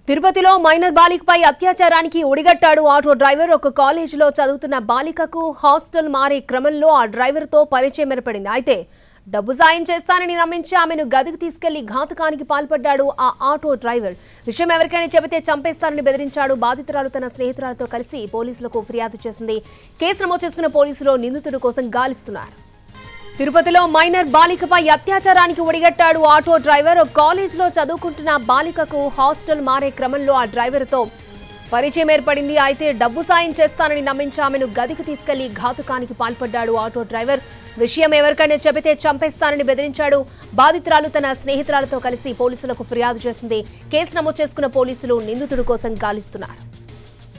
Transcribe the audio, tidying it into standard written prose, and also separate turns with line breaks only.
తిరుపతిలో మైనర్ బాలికపై అత్యాచారానికి ఒడిగట్టాడు ఆటో డ్రైవర్. ఒక కాలేజీలో చదువుతున్న బాలికకు హాస్టల్ మారే క్రమంలో ఆ డ్రైవర్తో పరిచయం ఏర్పడింది. అయితే డబ్బు సాయం చేస్తానని నమ్మించి ఆమెను గదికి తీసుకెళ్లి ఘాతుకానికి పాల్పడ్డాడు ఆ ఆటో డ్రైవర్. విషయం ఎవరికైనా చెబితే చంపేస్తానని బెదిరించాడు. బాధితురాలు తన స్నేహితురాలతో కలిసి పోలీసులకు ఫిర్యాదు చేసింది. కేసు నమోదు చేసుకున్న పోలీసులు నిందితుడి కోసం గాలిస్తున్నారు. తిరుపతిలో మైనర్ బాలికపై అత్యాచారానికి ఒడిగట్టాడు ఆటో డ్రైవర్. కాలేజీలో చదువుకుంటున్న బాలికకు హాస్టల్ మారే క్రమంలో ఆ డ్రైవర్తో పరిచయం ఏర్పడింది. అయితే డబ్బు సాయం చేస్తానని నమ్మించి ఆమెను గదికి తీసుకెళ్లి ఘాతుకానికి పాల్పడ్డాడు ఆటో డ్రైవర్. విషయం ఎవరికైనా చెబితే చంపేస్తానని బెదిరించాడు. బాధితురాలు తన స్నేహితురాలతో కలిసి పోలీసులకు ఫిర్యాదు చేసింది. కేసు నమోదు చేసుకున్న పోలీసులు నిందితుడి కోసం గాలిస్తున్నారు.